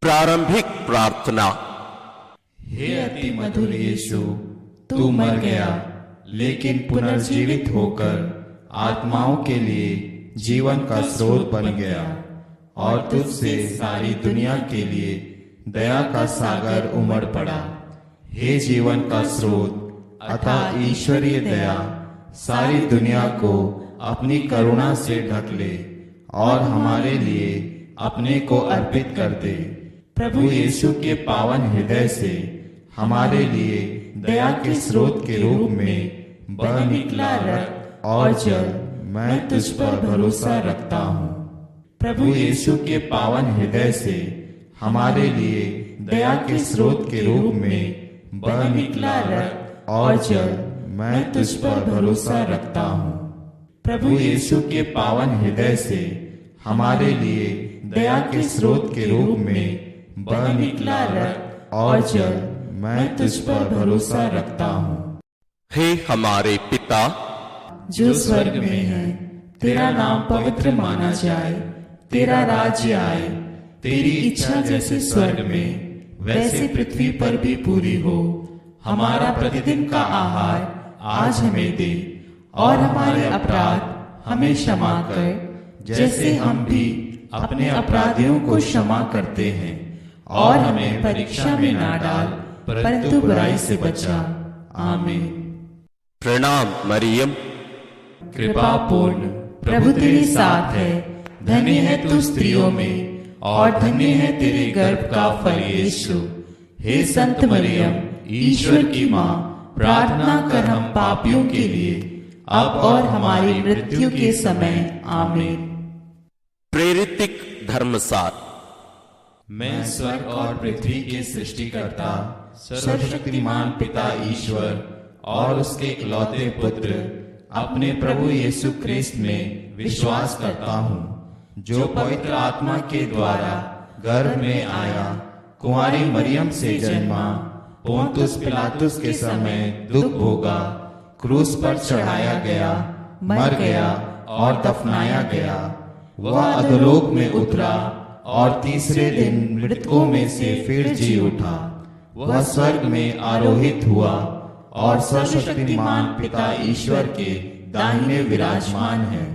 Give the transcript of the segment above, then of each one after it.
प्रारंभिक प्रार्थना। हे अति मधुर यीशु, तू मर गया लेकिन पुनर्जीवित होकर आत्माओं के लिए जीवन का स्रोत बन गया और तुझसे सारी दुनिया के लिए दया का सागर उमड़ पड़ा। हे जीवन का स्रोत अतः ईश्वरीय दया सारी दुनिया को अपनी करुणा से ढक ले और हमारे लिए अपने को अर्पित कर दे। प्रभु यीशु के पावन हृदय से हमारे लिए दया के स्रोत के रूप में बह निकला रक्त और जल मैं तुझ पर भरोसा रखता हूँ। प्रभु यीशु के पावन हृदय से हमारे लिए दया के स्रोत के रूप में बह निकला रक्त और जल मैं तुझ पर भरोसा रखता हूँ। प्रभु यीशु के पावन हृदय से हमारे लिए दया के स्रोत के रूप में बह निकला रक्त और जल मैं तुझ पर भरोसा रखता हूँ। हे हमारे पिता जो स्वर्ग में है, तेरा नाम पवित्र माना जाए, तेरा राज्य आए, तेरी इच्छा जैसे स्वर्ग में वैसे पृथ्वी पर भी पूरी हो। हमारा प्रतिदिन का आहार आज हमें दे और हमारे अपराध हमें क्षमा कर जैसे हम भी अपने अपराधियों को क्षमा करते हैं, और हमें परीक्षा में ना डाल परंतु बुराई से बचा। आमीन। प्रणाम मरियम, कृपा पूर्ण प्रभु तेरे साथ है, धन्य है तू स्त्रियों में और धन्य है तेरे गर्भ का फल यीशु। हे संत मरियम, ईश्वर की माँ, प्रार्थना कर हम पापियों के लिए अब और हमारी मृत्यु के समय। आमीन। प्रेरितिक धर्मसार। मैं स्वर्ग और पृथ्वी के सृष्टिकर्ता सर्वशक्तिमान पिता ईश्वर और उसके इकलौते पुत्र अपने प्रभु यीशु क्रिस्त में विश्वास करता हूँ, जो पवित्र आत्मा के द्वारा गर्भ में आया, कुंवारी मरियम से जन्मा, पोंतुस पिलातुस के समय दुख भोगा, क्रूस पर चढ़ाया गया, मर गया और दफनाया गया। वह अधोलोक में उतरा और तीसरे दिन मृतकों में से फिर जी उठा। वह स्वर्ग में आरोहित हुआ और सर्वशक्तिमान पिता ईश्वर के दाहिने विराजमान है।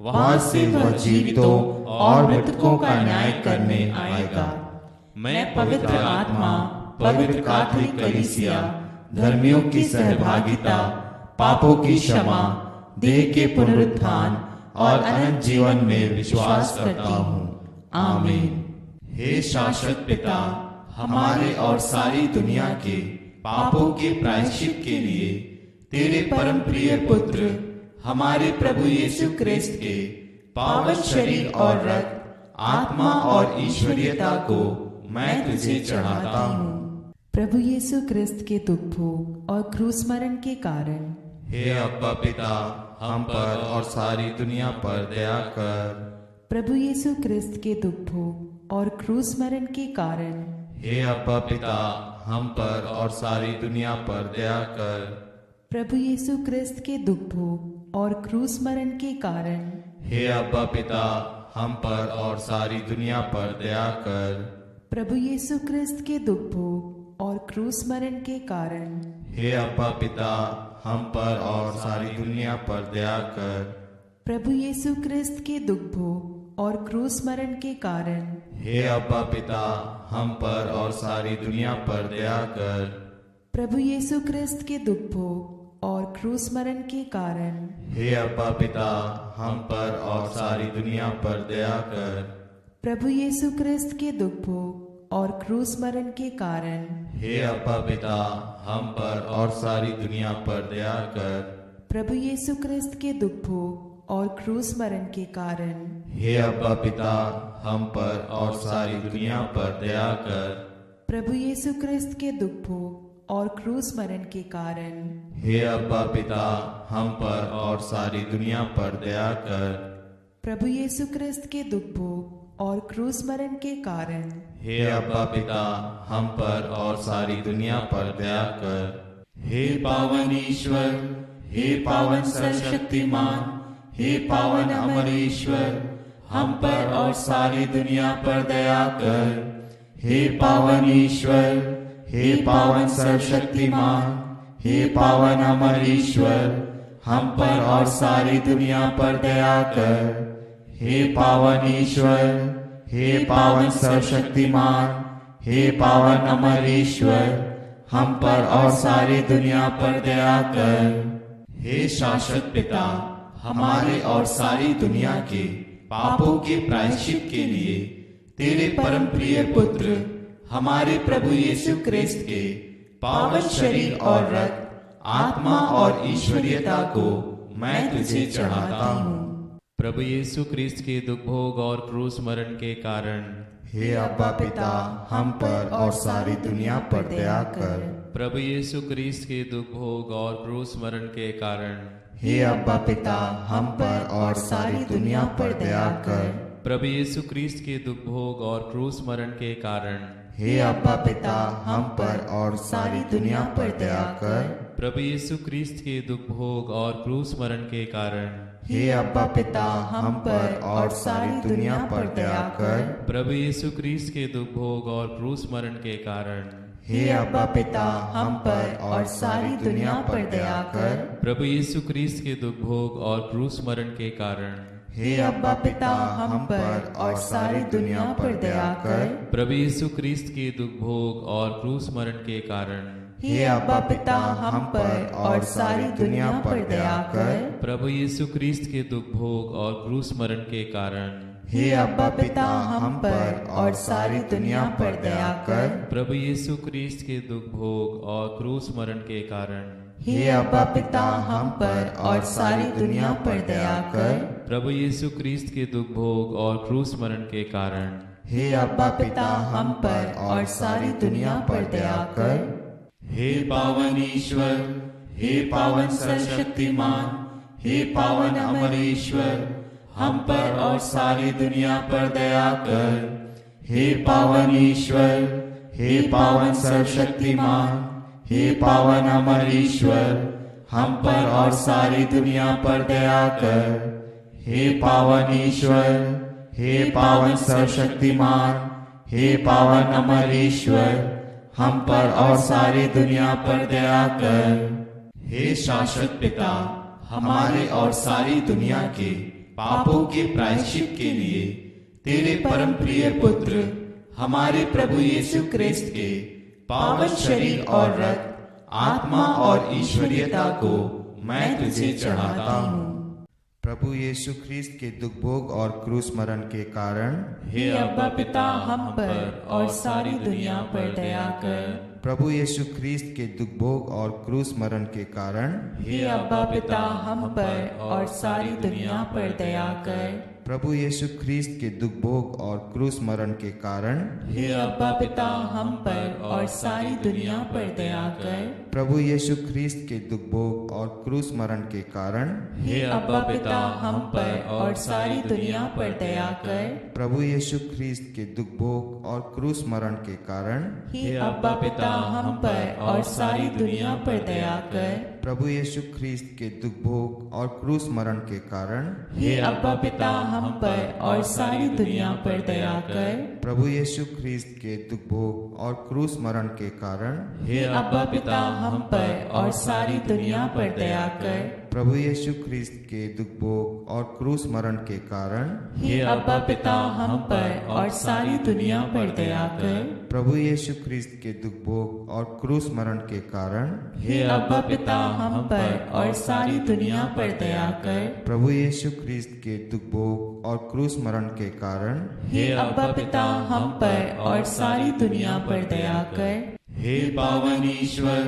वहां से वह जीवितों और मृतकों का न्याय करने आएगा। मैं पवित्र आत्मा, पवित्र कैथोलिक कलीसिया, धर्मियों की सहभागिता, पापों की क्षमा, देह के पुनरुत्थान और अनंत जीवन में विश्वास करता हूँ। आमीन। हे शाश्वत पिता, हमारे और सारी दुनिया के पापों के प्रायश्चित के लिए तेरे परम प्रिय पुत्र हमारे प्रभु यीशु क्रिस्त के पावन शरीर और रक्त, आत्मा और ईश्वरीयता को मैं तुझे चढ़ाता हूँ। प्रभु यीशु क्रिस्त के दुख भोग और क्रूस मरण के कारण हे अब्बा पिता, हम पर और सारी दुनिया पर दया कर। प्रभु यीशु क्रिस्त के दुख भोग और क्रूस मरण के कारण हे अब्बा पिता, हम पर और सारी दुनिया पर दया कर। प्रभु यीशु क्रिस्त के दुख भोग और क्रूस मरण के कारण हे अब्बा पिता, हम पर और सारी दुनिया पर दया कर। प्रभु यीशु क्रिस्त के दुख भोग और क्रूस मरण के कारण हे अब्बा पिता, हम पर और सारी दुनिया पर दया कर। प्रभु यीशु क्रिस्त के दुख भोग और क्रूस मरण के कारण हे अब्बा पिता, हम पर और सारी दुनिया पर दया कर। प्रभु यीशु क्रिस्त के दुख भोग और क्रूस मरण के कारण हे अब्बा पिता, हम पर और सारी दुनिया पर दया कर। प्रभु यीशु क्रिस्त के दुख भोग और क्रूस मरण के कारण हे अब्बा पिता, हम पर और सारी दुनिया पर दया कर। प्रभु यीशु क्रिस्त के दुख भोग और क्रूस मरण के कारण हे अब्बा पिता, हम पर और सारी दुनिया पर दया कर। प्रभु यीशु क्रिस्त के दुख भोग और क्रूस मरण के कारण हे अब्बा पिता, हम पर और सारी दुनिया पर दया कर। प्रभु यीशु क्रिस्त के दुख भोग और क्रूस मरण के कारण हे अब्बा पिता, हम पर और सारी दुनिया पर दया कर। हे पावन ईश्वर, हे पावन सर्वशक्तिमान, हे पावन अमर ईश्वर, हम पर और सारी दुनिया पर दया कर। हे पावन ईश्वर, हे पावन सर्वशक्तिमान, हे पावन अमर ईश्वर, हम पर और सारी दुनिया पर दया कर। हे पावन ईश्वर, हे पावन सर्वशक्तिमान, हे पावन अमर ईश्वर, हम पर और सारी दुनिया पर दया कर। हे शाश्वत पिता, हमारे और सारी दुनिया के पापों के प्रायश्चित के लिए तेरे परम प्रिय पुत्र हमारे प्रभु यीशु क्रिस्त के पावन शरीर और रक्त, आत्मा और ईश्वरीयता को मैं तुझे चढ़ाता हूँ। प्रभु यीशु क्रिस्त के दुख भोग और क्रूस मरण के कारण हे अब्बा पिता, हम पर और सारी दुनिया पर दया कर। प्रभु यीशु क्रिस्त के दुख भोग और क्रूस मरण के कारण हे अब्बा पिता, हम पर और सारी दुनिया पर दया कर। प्रभु यीशु क्रिस्त के दुख भोग और क्रूस मरण के कारण हे अब्बा पिता, हम पर और सारी दुनिया पर दया कर। प्रभु यीशु क्रिस्त के दुख भोग और क्रूस मरण के कारण हे अब्बा पिता, हम पर और सारी दुनिया पर दया कर। प्रभु यीशु क्रिस्त के दुख भोग और क्रूस मरण के कारण हे अब्बा पिता, हम पर और सारी दुनिया पर दया कर। प्रभु यीशु क्रिस्त के दुख भोग और क्रूस मरण के कारण हे अब्बा पिता, हम पर और सारी दुनिया पर दया कर। प्रभु यीशु क्रिस्त के दुख भोग और क्रूस मरण के कारण हे अब्बा पिता, हम पर और सारी दुनिया पर दया कर। प्रभु यीशु क्रिस्त के दुख भोग और क्रूस मरण के कारण हे अब्बा पिता, हम पर और सारी दुनिया पर दया कर। प्रभु यीशु क्रिस्त के दुख भोग और क्रूस मरण के कारण हे अब्बा पिता, हम पर और सारी दुनिया पर दया कर। प्रभु यीशु क्रिस्त के दुख भोग और क्रूस मरण के कारण हे अब्बा पिता, हम पर और सारी दुनिया पर दया कर। हे पावन ईश्वर, हे पावन सर्वशक्तिमान, हे पावन अमर ईश्वर, हम पर और सारी दुनिया पर दया कर। हे पावन ईश्वर, हे पावन सर्वशक्तिमान, हे पावन अमर ईश्वर, हम पर और सारी दुनिया पर दया कर। हे पावन ईश्वर, हे पावन सर्वशक्तिमान, हे पावन अमर ईश्वर, हम पर और सारी दुनिया पर दया कर। हे शाश्वत पिता, हमारे और सारी दुनिया के पापों के प्रायश्चित के लिए तेरे परम प्रिय पुत्र हमारे प्रभु यीशु क्रिस्त के पावन शरीर और रक्त, आत्मा और ईश्वरीयता को मैं तुझे चढ़ाता हूँ। प्रभु यीशु ख्रीस्त के दुख भोग और क्रूस मरण के कारण हे अब्बा पिता, हम पर और सारी दुनिया पर दया कर। प्रभु यीशु ख्रीस्त के दुख भोग और क्रूस मरण के कारण हे अब्बा पिता, हम पर और सारी दुनिया पर दया कर। प्रभु यीशु ख्रीस्त के दुख भोग और क्रूस मरण के कारण हे अब्बा पिता, हम पर और सारी दुनिया पर दया कर। प्रभु यीशु ख्रीस्त के दुख भोग और क्रूस मरण के कारण हे अब्बा पिता, हम पर और सारी दुनिया पर दया कर। प्रभु यीशु ख्रीस्त के दुख भोग और क्रूस मरण के कारण हे अब्बा पिता, हम पर और सारी दुनिया पर दया कर। प्रभु यीशु ख्रीस्त के दुख भोग और क्रूस मरण के कारण हे अब्बा पिता, हम पर और सारी दुनिया पर दया कर। प्रभु यीशु ख्रीस्त के दुख भोग और क्रूस मरण के कारण हे अब्बा पिता, हम पर और सारी दुनिया पर दया कर। प्रभु यीशु ख्रीस्त के दुख भोग और क्रूस मरण के कारण हे अब्बा पिता, हम पर और सारी दुनिया पर दया कर। प्रभु यीशु ख्रीस्त के दुख भोग और क्रूस मरण के कारण हे अब्बा पिता, हम पर और सारी दुनिया पर दया कर। प्रभु यीशु ख्रीस्त के दुख भोग और क्रूस मरण के कारण हे अब्बा पिता, हम पर और सारी दुनिया पर दया कर। हे पावन ईश्वर,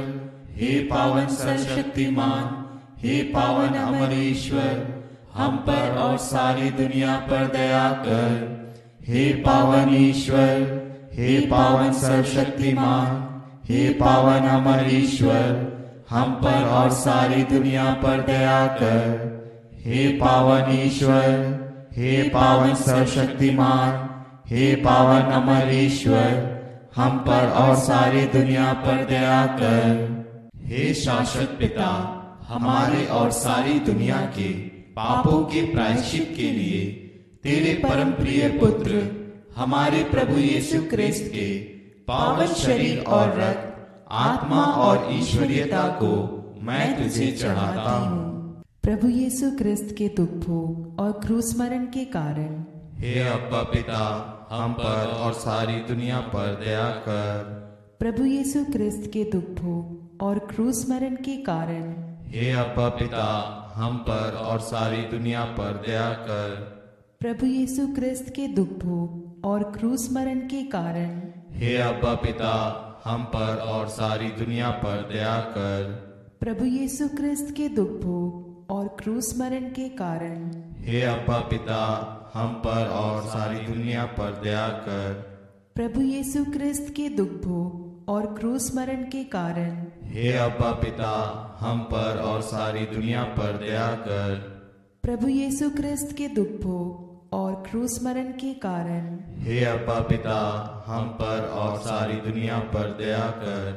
हे पावन सर्वशक्तिमान, हे पावन अमर ईश्वर, हम पर और सारी दुनिया पर दया कर। हे पावन ईश्वर, हे पावन सर्वशक्तिमान, हे पावन अमर ईश्वर, हम पर और सारी दुनिया पर दया कर। हे पावन ईश्वर, हे पावन सर्वशक्तिमान, हे पावन अमर ईश्वर, हम पर और सारी दुनिया पर दया कर। हे शाश्वत पिता, हमारे और सारी दुनिया के पापों के प्रायश्चित के लिए तेरे परम प्रिय पुत्र हमारे प्रभु यीशु क्रिस्त के पावन शरीर और रक्त, आत्मा और ईश्वरीयता को मैं तुझे चढ़ाता हूँ। प्रभु यीशु क्रिस्त के दुख भोग और क्रूस मरण के कारण हे अब्बा पिता, हम पर और सारी दुनिया पर दया कर। प्रभु यीशु क्रिस्त के दुख भोग और क्रूस मरण के कारण हे अब्बा पिता, हम पर और सारी दुनिया पर दया कर। प्रभु यीशु क्रिस्त के दुख भोग और क्रूस मरण के कारण हे अब्बा पिता, हम पर और सारी दुनिया पर दया कर। प्रभु यीशु क्रिस्त के दुख भोग और क्रूस मरण के कारण हे अब्बा पिता, हम पर और सारी दुनिया पर दया कर। प्रभु यीशु क्रिस्त के दुख भोग और क्रूस मरण के कारण हे अब्बा पिता, हम पर और सारी दुनिया पर दया कर। प्रभु यीशु क्रिस्त के दुख भोग और क्रूस मरण के कारण हे अब्बा पिता, हम पर और सारी दुनिया पर दया कर।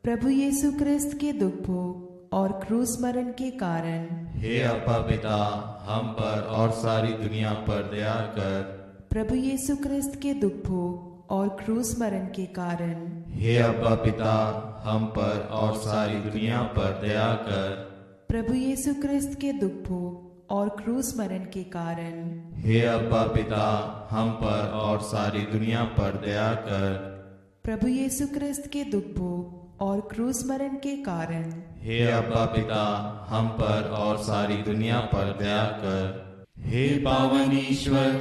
प्रभु यीशु क्रिस्त के दुख भोग और क्रूस मरण के कारण हे अब्बा पिता, हम पर और सारी दुनिया पर दया कर। प्रभु यीशु क्रिस्त के दुख भोग और क्रूस मरण के कारण हे अब्बा पिता, हम पर और सारी दुनिया पर दया कर। प्रभु यीशु क्रिस्त के दुख भोग और क्रूस मरण के कारण हे अब्बा पिता, हम पर और सारी दुनिया पर दया कर। प्रभु यीशु क्रिस्त के दुख भोग और क्रूस मरण के कारण हे अब्बा पिता, हम पर और सारी दुनिया पर दया कर। हे पावन ईश्वर,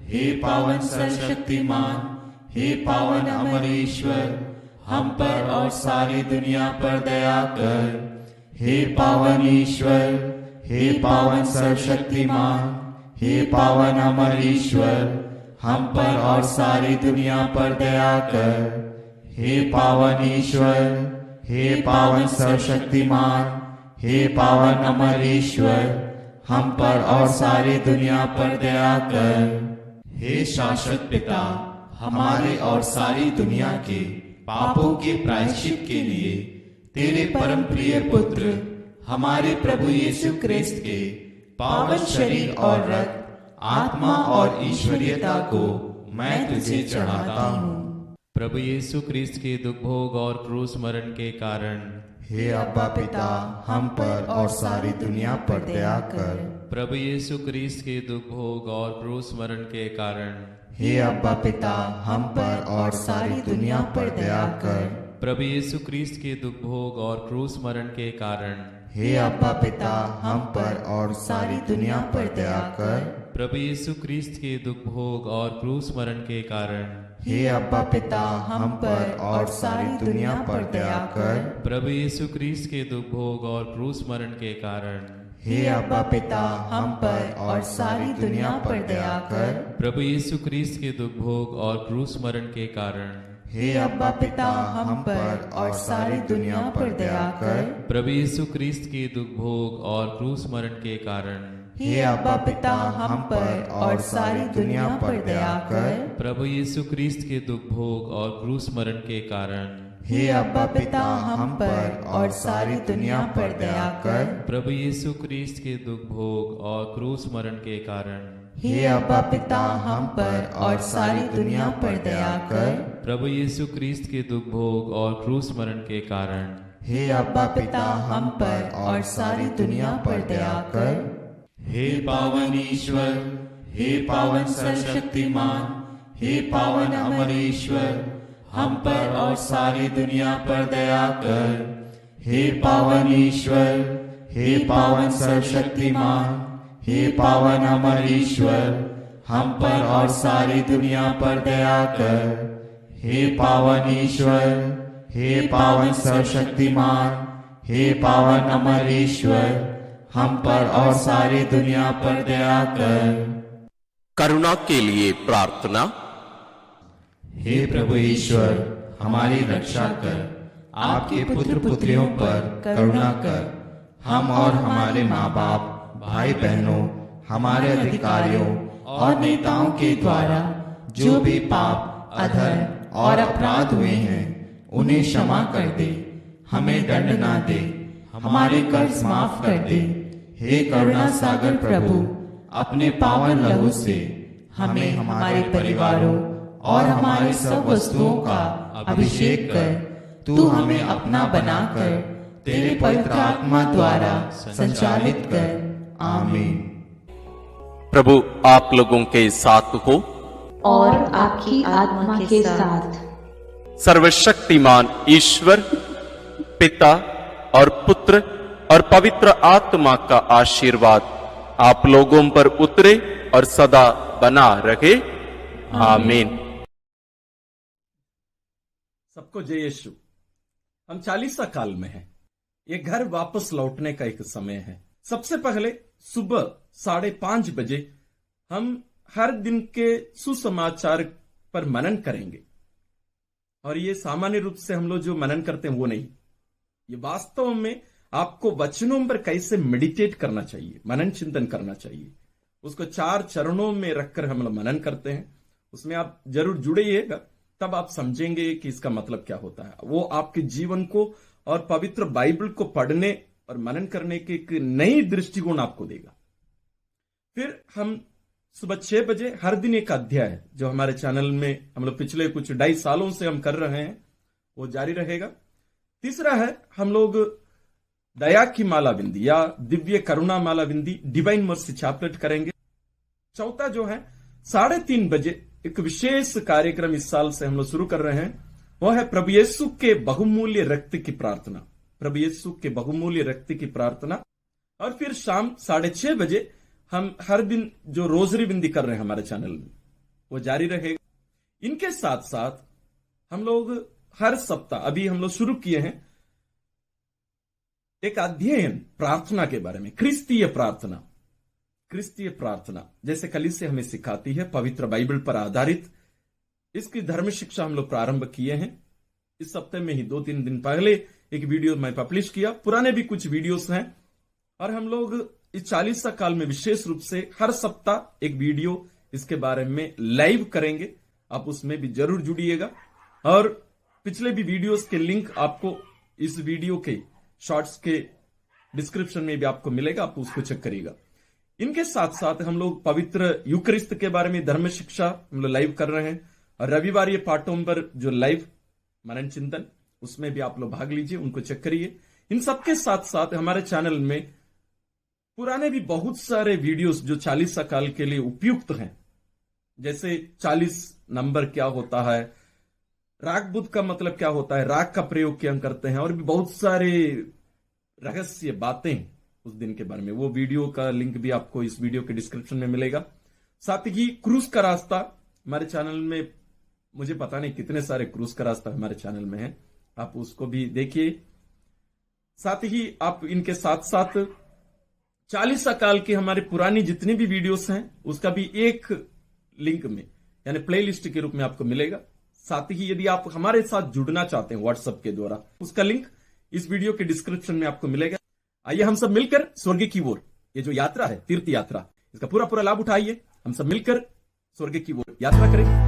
हे पावन सर्वशक्तिमान, हे पावन अमर ईश्वर, हम पर और सारी दुनिया पर दया कर। हे पावन ईश्वर, हे पावन सर्वशक्तिमान, हे पावन अमर ईश्वर, हम पर और सारी दुनिया पर दया कर। हे पावन ईश्वर, हे पावन सर्वशक्तिमान, हे पावन अमर ईश्वर, हम पर और सारी दुनिया पर दया कर। हे शाश्वत पिता, हमारे और सारी दुनिया के पापों के प्रायश्चित के लिए तेरे परम प्रिय पुत्र हमारे प्रभु यीशु क्रिस्त के पावन शरीर और रक्त, आत्मा और ईश्वरीयता को मैं तुझे चढ़ाता हूँ। प्रभु यीशु क्रिस्त के दुख भोग और क्रूस मरण के कारण हे अब्बा पिता, हम पर और सारी दुनिया पर दया कर। प्रभु यीशु क्रिस्त के दुख भोग और क्रूस मरण के कारण हे अब्बा पिता, हम पर और सारी दुनिया पर दया कर। प्रभु यीशु क्रिस्त के दुख भोग और क्रूस मरण के कारण हे अब्बा पिता, हम पर और सारी दुनिया पर दया कर। प्रभु यीशु क्रिस्त के दुख भोग और क्रूस मरण के कारण हे अब्बा पिता, हम पर और सारी दुनिया पर दया कर। प्रभु यीशु क्रिस्त के दुख भोग और क्रूस मरण के कारण हे अब्बा पिता, हम पर और सारी दुनिया पर दया कर। प्रभु यीशु क्रिस्त के दुख भोग और क्रूस मरण के कारण हे अब्बा पिता, हम पर और सारी दुनिया पर दया कर। प्रभु यीशु क्रिस्त के दुख भोग और क्रूस मरण के कारण हे अब्बा पिता, हम पर और सारी दुनिया पर दया कर। प्रभु यीशु क्रिस्त के दुख भोग और क्रूस मरण के कारण हे अब्बा पिता, हम पर और सारी दुनिया पर दया कर। प्रभु यीशु क्रिस्त के दुख भोग और क्रूस मरण के कारण हे अब्बा पिता, हम पर और सारी दुनिया पर दया कर। प्रभु यीशु क्रिस्त के दुख भोग और क्रूस मरण के कारण हे अब्बा पिता, हम पर और सारी दुनिया पर दया कर। हे पावन ईश्वर, हे पावन सर्वशक्तिमान, हे पावन अमर ईश्वर, हम पर और सारी दुनिया पर दया कर। हे पावन ईश्वर, हे पावन सर्वशक्तिमान, हे पावन अमर ईश्वर, हम पर और सारी दुनिया पर दया कर। हे पावन ईश्वर, हे पावन सर्वशक्तिमान, हे पावन अमर ईश्वर, हम पर और सारी दुनिया पर दया कर। करुणा के लिए प्रार्थना। हे प्रभु ईश्वर, हमारी रक्षा कर, आपके पुत्र पुत्रियों पर करुणा कर। हम और हमारे माँ बाप, भाई बहनों, हमारे अधिकारियों और नेताओं के द्वारा जो भी पाप, अधर्म और अपराध हुए हैं, उन्हें क्षमा कर दे। हमें दंड ना दे, हमारे कर्ज माफ कर दे। हे करुणा सागर प्रभु, अपने पावन लहू से हमें, हमारे परिवारों और हमारी सब वस्तुओं का अभिषेक कर तू हमें अपना बनाकर तेरे पवित्र आत्मा द्वारा संचालित कर। आमीन। प्रभु आप लोगों के साथ हो और आपकी आत्मा के साथ। सर्वशक्तिमान ईश्वर पिता और पुत्र और पवित्र आत्मा का आशीर्वाद आप लोगों पर उतरे और सदा बना रहे। आमीन। सबको जय यीशु। हम 40 काल में हैं। ये घर वापस लौटने का एक समय है। सबसे पहले सुबह 5:30 बजे हम हर दिन के सुसमाचार पर मनन करेंगे। और ये सामान्य रूप से हम लोग जो मनन करते हैं वो नहीं, ये वास्तव में आपको वचनों पर कैसे मेडिटेट करना चाहिए, मनन चिंतन करना चाहिए, उसको 4 चरणों में रखकर हम लोग मनन करते हैं। उसमें आप जरूर जुड़िएगा, तब आप समझेंगे कि इसका मतलब क्या होता है। वो आपके जीवन को और पवित्र बाइबल को पढ़ने और मनन करने की एक नई दृष्टिकोण आपको देगा। फिर हम सुबह 6 बजे हर दिन एक अध्याय है जो हमारे चैनल में हम लोग पिछले कुछ 2.5 सालों से हम कर रहे हैं, वो जारी रहेगा। तीसरा है हम लोग दया की माला बिंदी या दिव्य करुणा माला बिंदी डिवाइन मर्सी चैपलेट करेंगे। चौथा जो है 3:30 बजे एक विशेष कार्यक्रम इस साल से हम लोग शुरू कर रहे हैं, वो है प्रभु यीशु के बहुमूल्य रक्त की प्रार्थना। प्रभु यीशु के बहुमूल्य रक्त की प्रार्थना। और फिर शाम 6:30 बजे हम हर दिन जो रोजरी बिंदी कर रहे हैं हमारे चैनल में, वो जारी रहेगा। इनके साथ साथ हम लोग हर सप्ताह अभी हम लोग शुरू किए हैं एक अध्ययन प्रार्थना के बारे में, क्रिस्तीय प्रार्थना। क्रिस्तीय प्रार्थना जैसे कलीसिया हमें सिखाती है, पवित्र बाइबल पर आधारित इसकी धर्म शिक्षा हम लोग प्रारंभ किए हैं। इस सप्ताह में ही 2-3 दिन पहले एक वीडियो मैं पब्लिश किया, पुराने भी कुछ वीडियोस हैं। और हम लोग इस 40 काल में विशेष रूप से हर सप्ताह एक वीडियो इसके बारे में लाइव करेंगे। आप उसमें भी जरूर जुड़िएगा। और पिछले भी वीडियोस के लिंक आपको इस वीडियो के शॉर्ट्स के डिस्क्रिप्शन में भी आपको मिलेगा, आप उसको चेक करिएगा। इनके साथ साथ हम लोग पवित्र यूकरिस्त के बारे में धर्म शिक्षा हम लोग लाइव कर रहे हैं। और रविवार ये पाठों पर जो लाइव मनन चिंतन, उसमें भी आप लोग भाग लीजिए, उनको चेक करिए। इन सबके साथ साथ हमारे चैनल में पुराने भी बहुत सारे वीडियोस जो 40 काल के लिए उपयुक्त हैं, जैसे 40 नंबर क्या होता है, राग बुद्ध का मतलब क्या होता है, राग का प्रयोग क्या हम करते हैं, और भी बहुत सारे रहस्य बातें उस दिन के बारे में। वो वीडियो का लिंक भी आपको इस वीडियो के डिस्क्रिप्शन में मिलेगा। साथ ही क्रूज का रास्ता हमारे चैनल में, मुझे पता नहीं कितने सारे क्रूज का रास्ता हमारे चैनल में है, आप उसको भी देखिए। साथ ही आप इनके साथ साथ 40 काल की हमारी पुरानी जितनी भी वीडियोस हैं उसका भी एक लिंक में यानी प्लेलिस्ट के रूप में आपको मिलेगा। साथ ही यदि आप हमारे साथ जुड़ना चाहते हैं व्हाट्सएप के द्वारा, उसका लिंक इस वीडियो के डिस्क्रिप्शन में आपको मिलेगा। आइए हम सब मिलकर स्वर्ग की ओर, ये जो यात्रा है तीर्थ यात्रा, इसका पूरा लाभ उठाइए। हम सब मिलकर स्वर्ग की ओर यात्रा करें।